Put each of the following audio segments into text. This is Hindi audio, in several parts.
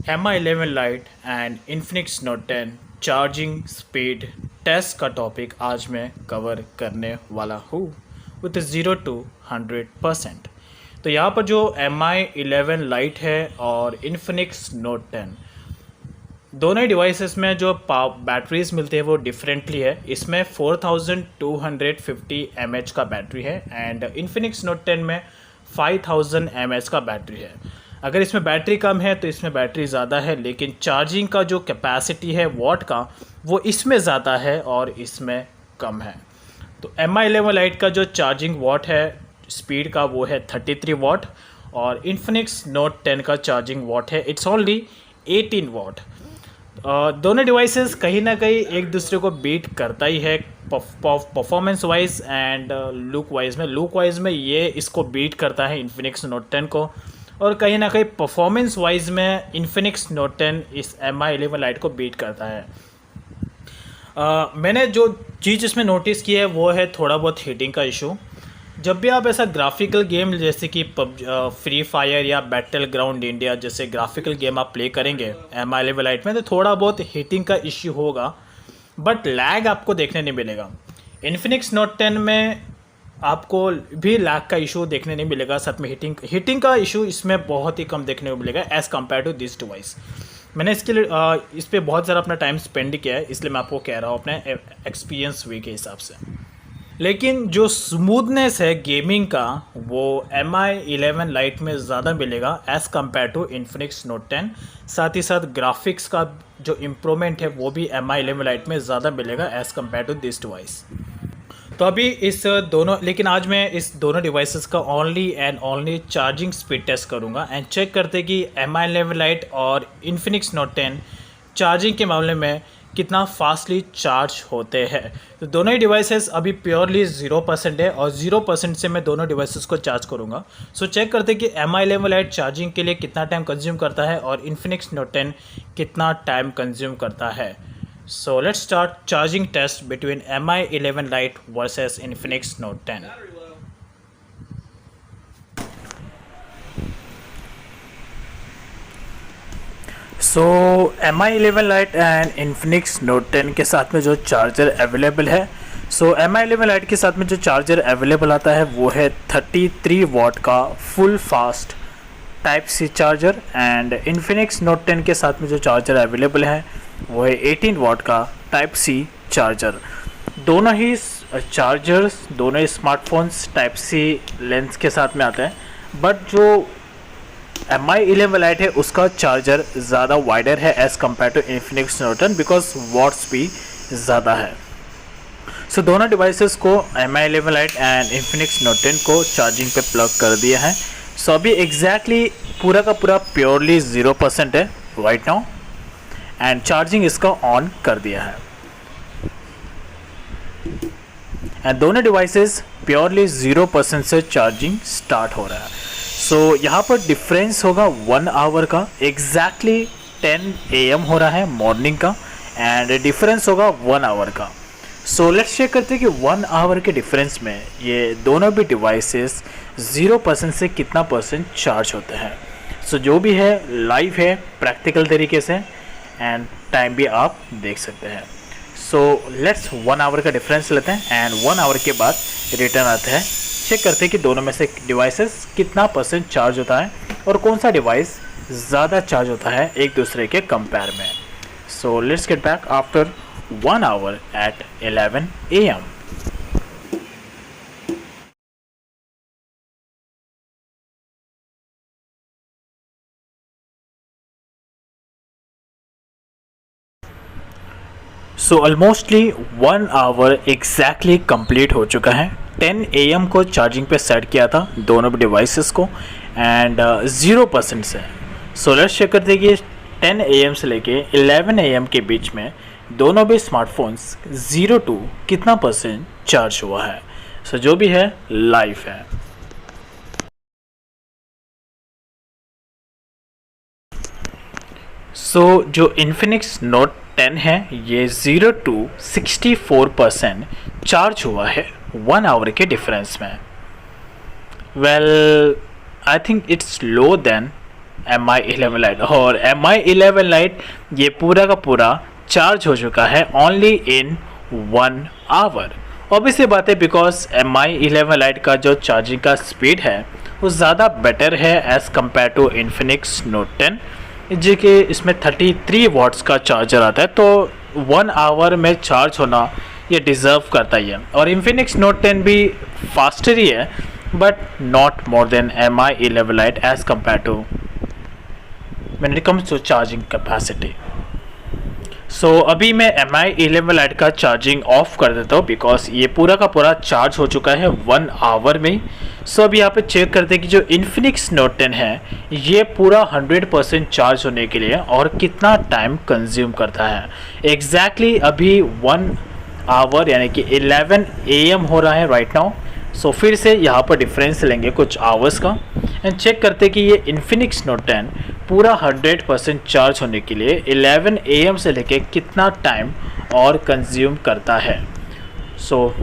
MI11 Lite and Infinix Note 10 charging speed test का टॉपिक आज मैं कवर करने वाला हूँ विथ 0 to 100%। तो यहाँ पर जो MI11 Lite है और Infinix Note 10 दोनों ही डिवाइसेस में जो बैटरीज मिलते हैं वो डिफरेंटली है। इसमें 4250 mAh का बैटरी है एंड Infinix Note 10 में 5000 mAh का बैटरी है। अगर इसमें बैटरी कम है तो इसमें बैटरी ज़्यादा है, लेकिन चार्जिंग का जो कैपेसिटी है वॉट का वो इसमें ज़्यादा है और इसमें कम है। तो MI11 Lite का जो चार्जिंग वॉट है स्पीड का वो है 33 वॉट और Infinix Note 10 का चार्जिंग वॉट है इट्स ओनली 18 वॉट। दोनों डिवाइसेस कहीं ना कहीं एक दूसरे को बीट करता ही है performance wise and look wise में ये इसको बीट करता है Infinix Note 10 को, और कहीं ना कहीं परफॉर्मेंस वाइज में Infinix Note 10 इस MI11 Lite को बीट करता है। मैंने जो चीज़ इसमें नोटिस की है वो है थोड़ा बहुत हीटिंग का इशू। जब भी आप ऐसा ग्राफिकल गेम जैसे कि फ्री फायर या बैटल ग्राउंड इंडिया जैसे ग्राफिकल गेम आप प्ले करेंगे MI11 Lite में तो थोड़ा बहुत हीटिंग का इश्यू होगा, बट लैग आपको देखने नहीं मिलेगा। Infinix Note 10 में आपको भी लैग का इशू देखने नहीं मिलेगा, साथ में हीटिंग का इशू इसमें बहुत ही कम देखने को मिलेगा as compare to this device. मैंने इसके लिए इस पर बहुत ज़्यादा अपना टाइम स्पेंड किया है, इसलिए मैं आपको कह रहा हूँ अपने एक्सपीरियंस वे के हिसाब से। लेकिन जो स्मूथनेस है गेमिंग का वो MI11 Lite में ज़्यादा मिलेगा as compare to Infinix Note 10। साथ ही साथ ग्राफिक्स का जो इम्प्रूवमेंट है वो भी MI11 Lite में ज़्यादा मिलेगा as compare to this device. तो अभी लेकिन आज मैं इस दोनों डिवाइसेस का only and only charging speed test करूंगा एंड चेक करते कि MI11 Lite और Infinix Note 10 चार्जिंग के मामले में कितना फास्टली चार्ज होते हैं। तो दोनों ही डिवाइसेस अभी प्योरली 0% है और 0% से मैं दोनों डिवाइसेस को चार्ज करूंगा। सो चेक करते कि MI11 Lite चार्जिंग के लिए कितना टाइम कंज्यूम करता है और Infinix Note 10 कितना टाइम कंज्यूम करता है। So let's start charging test between MI11 Lite versus Infinix Note 10. So MI11 Lite and Infinix Note 10 के साथ में जो चार्जर अवेलेबल है, MI11 Lite के साथ में जो चार्जर अवेलेबल आता है वो है 33 वॉट का full fast type C charger and Infinix Note 10 के साथ में जो चार्जर अवेलेबल है वो है 18 वॉट का टाइप सी चार्जर। दोनों ही चार्जर्स दोनों ही स्मार्टफोन्स टाइप सी लेंस के साथ में आते हैं, बट जो MI11 Lite है उसका चार्जर ज़्यादा वाइडर है as compare to Infinix Note 10 because watts भी ज़्यादा है। सो दोनों डिवाइसेस को MI11 Lite and Infinix Note 10 को चार्जिंग पे प्लग कर दिया है। सो अभी एग्जैक्टली पूरा का पूरा प्योरली 0% है राइट नाउ एंड चार्जिंग इसका ऑन कर दिया है एंड दोनों डिवाइसेस प्योरली 0% से चार्जिंग स्टार्ट हो रहा है। सो यहाँ पर डिफरेंस होगा 1 आवर का, एग्जैक्टली 10 AM हो रहा है मॉर्निंग का एंड डिफरेंस होगा 1 आवर का। सो लेट्स चेक करते हैं कि 1 आवर के डिफरेंस में ये दोनों भी डिवाइसेस 0% से कितना % चार्ज होते हैं। सो जो भी है लाइव है प्रैक्टिकल तरीके से एंड टाइम भी आप देख सकते हैं। सो लेट्स 1 आवर का डिफरेंस लेते हैं एंड 1 आवर के बाद रिटर्न आते हैं, चेक करते हैं कि दोनों में से डिवाइसेस कितना % चार्ज होता है और कौन सा डिवाइस ज़्यादा चार्ज होता है एक दूसरे के कंपेयर में। So let's get back after 1 hour at 11 AM. So almostly 1 hour exactly complete हो चुका है। 10 AM को चार्जिंग पे सेट किया था दोनों डिवाइसेस को एंड 0% से। सो लेट्स चेक करते हैं कि 10 AM से लेके 11 AM के बीच में दोनों भी स्मार्टफोन्स 0 to कितना % चार्ज हुआ है। सो जो भी है लाइव है। सो जो Infinix Note 10 है ये 0 to 64% चार्ज हुआ है 1 आवर के डिफरेंस में। Well I think it's low then Mi11 lite. और Mi11 लाइट ये पूरा का पूरा चार्ज हो चुका है ओनली इन 1 आवर। ऑब्वियसली बात है बिकॉज Mi11 लाइट का जो चार्जिंग का स्पीड है वो ज़्यादा बेटर है as compare to Infinix note 10, जी कि इसमें 33 वाट्स का चार्जर आता है, तो 1 आवर में चार्ज होना ये डिज़र्व करता ही है। और इन्फिनिक्स नोट 10 भी फास्टर ही है but not more than Mi11 lite as compare to when it comes to charging capacity. So अभी मैं Mi11 लाइट का चार्जिंग ऑफ कर देता हूँ बिकॉज ये पूरा का पूरा चार्ज हो चुका है 1 आवर में। सो अभी यहाँ पे चेक करते हैं कि जो इन्फिनिक्स नोट 10 है ये पूरा 100% चार्ज होने के लिए और कितना टाइम कंज्यूम करता है। एग्जैक्टली अभी 1 आवर यानी कि 11 AM हो रहा है राइट नाउ। सो फिर से यहाँ पर डिफरेंस लेंगे कुछ आवर्स का एंड चेक करते हैं कि ये इन्फिनिक्स नोट 10 पूरा 100% चार्ज होने के लिए 11 AM से लेके कितना टाइम और कंज्यूम करता है। So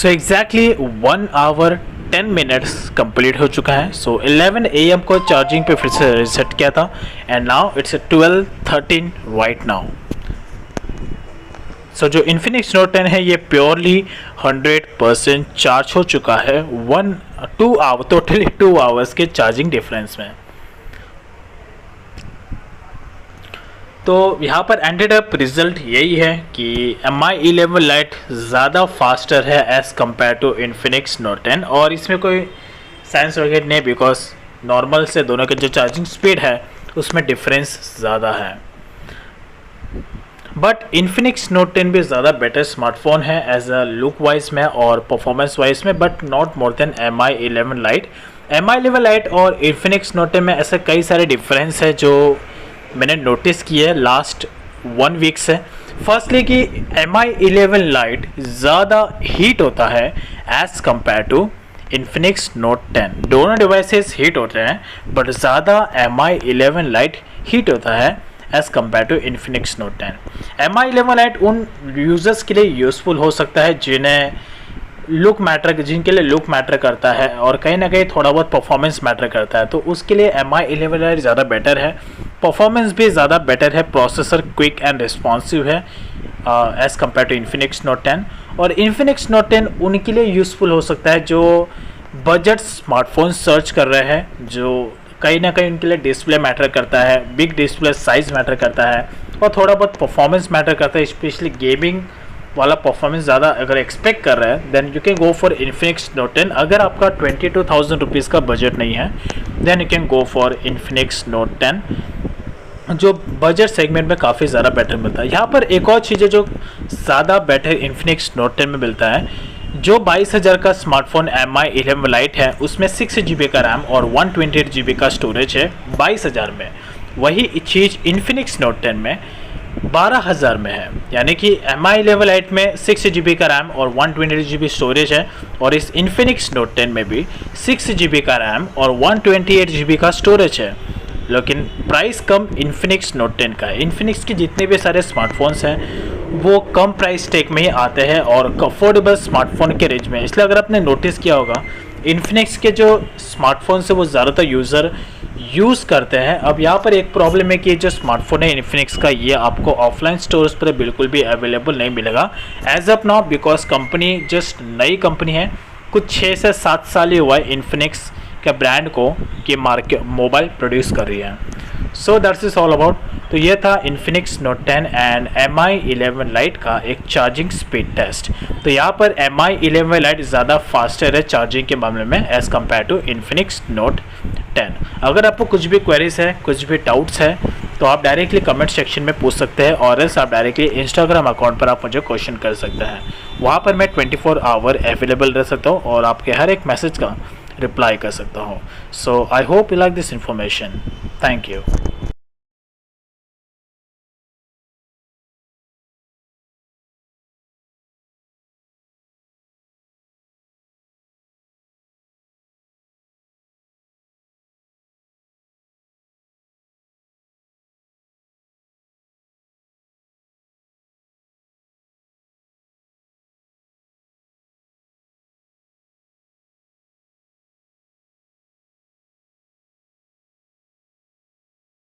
exactly 1 hour 10 minutes complete हो चुका है। सो 11 AM को चार्जिंग पे फिर से रिसेट किया था and now it's 12:13 right now. So जो इन्फिनिक्स नोट 10 है ये प्योरली 100% चार्ज हो चुका है 2 आवर टोटली 2 आवर्स के चार्जिंग डिफरेंस में। तो यहाँ पर एंडेड अप रिजल्ट यही है कि Mi11 लाइट ज़्यादा फास्टर है as compare to Infinix note 10 और इसमें कोई साइंस वगैरह नहीं बिकॉज नॉर्मल से दोनों के जो चार्जिंग स्पीड है उसमें डिफरेंस ज़्यादा है। बट इन्फिनिक्स नोट 10 भी ज़्यादा बेटर स्मार्टफोन है एज अ लुक वाइज में और परफॉर्मेंस वाइज में but not more than Mi11 light. Mi11 lite और इन्फिनिक्स नोट 10 में ऐसे कई सारे डिफरेंस है जो मैंने नोटिस किए लास्ट 1 वीक से। फर्स्टली कि Mi11 लाइट ज़्यादा हीट होता है as compare to Infinix note 10। दोनों डिवाइसेस हीट होते हैं बट ज़्यादा Mi11 लाइट हीट होता है as compare to Infinix note 10। Mi11 lite उन यूज़र्स के लिए यूज़फुल हो सकता है जिनके लिए लुक मैटर करता है और कहीं ना कहीं थोड़ा बहुत परफॉर्मेंस मैटर करता है, तो उसके लिए Mi11 लाइट ज़्यादा बेटर है। परफॉर्मेंस भी ज़्यादा बेटर है, प्रोसेसर क्विक एंड रिस्पॉन्सिव है as compare to Infinix note 10। और इन्फिनिक्स नोट 10 उनके लिए यूज़फुल हो सकता है जो बजट स्मार्टफोन सर्च कर रहे हैं, जो कहीं ना कहीं उनके लिए डिस्प्ले मैटर करता है, बिग डिस्प्ले साइज़ मैटर करता है और थोड़ा बहुत परफॉर्मेंस मैटर करता है। स्पेशली गेमिंग वाला परफॉर्मेंस ज़्यादा अगर एक्सपेक्ट कर रहे हैं then you can go for Infinix note 10। अगर आपका 22,000 रुपीज़ का बजट नहीं है then you can go for Infinix note 10 जो बजट सेगमेंट में काफ़ी ज़्यादा बेटर मिलता है। यहाँ पर एक और चीज़ है जो ज़्यादा बेटर इन्फिनिक्स नोट 10 में मिलता है। जो 22,000 का स्मार्टफोन Mi11 लाइट है उसमें 6 GB का रैम और 128 GB का स्टोरेज है 22,000 में। वही चीज़ इन्फिनिक्स नोट 10 में 12,000 में है, यानी कि Mi11 लाइट में 6 GB का रैम और 128 GB स्टोरेज है और इस इन्फिनिक्स नोट 10 में भी 6 GB का रैम और 128 GB का स्टोरेज है। लेकिन प्राइस कम इन्फिनिक्स नोट 10 का है। इन्फिनिक्स के जितने भी सारे स्मार्टफोन्स हैं वो कम प्राइस टैग में ही आते हैं और अफोर्डेबल स्मार्टफोन के रेंज में। इसलिए अगर आपने नोटिस किया होगा इन्फिनिक्स के जो स्मार्टफोन्स है वो ज़्यादातर यूज़र यूज़ करते हैं। अब यहाँ पर एक प्रॉब्लम है कि जो स्मार्टफोन है इन्फिनिक्स का ये आपको ऑफलाइन स्टोर्स पर बिल्कुल भी अवेलेबल नहीं मिलेगा as of now because company just नई कंपनी है, कुछ 6 से 7 साल ही हुआ है इन्फिनिक्स के ब्रांड को कि मार्केट मोबाइल प्रोड्यूस कर रही है। So that's is all about. तो ये था Infinix note 10 and Mi11 light का एक चार्जिंग स्पीड टेस्ट। तो यहाँ पर Mi11 लाइट ज़्यादा फास्टर है चार्जिंग के मामले में as compare to Infinix note 10। अगर आपको कुछ भी क्वेरीज है, कुछ भी डाउट्स है तो आप डायरेक्टली कमेंट सेक्शन में पूछ सकते हैं और एल्स आप डायरेक्टली इंस्टाग्राम अकाउंट पर आप मुझे क्वेश्चन कर सकते हैं। वहाँ पर मैं 24 आवर अवेलेबल रह सकता हूँ और आपके हर एक मैसेज का रिप्लाई कर सकता हूँ। So I hope you like this information. Thank you.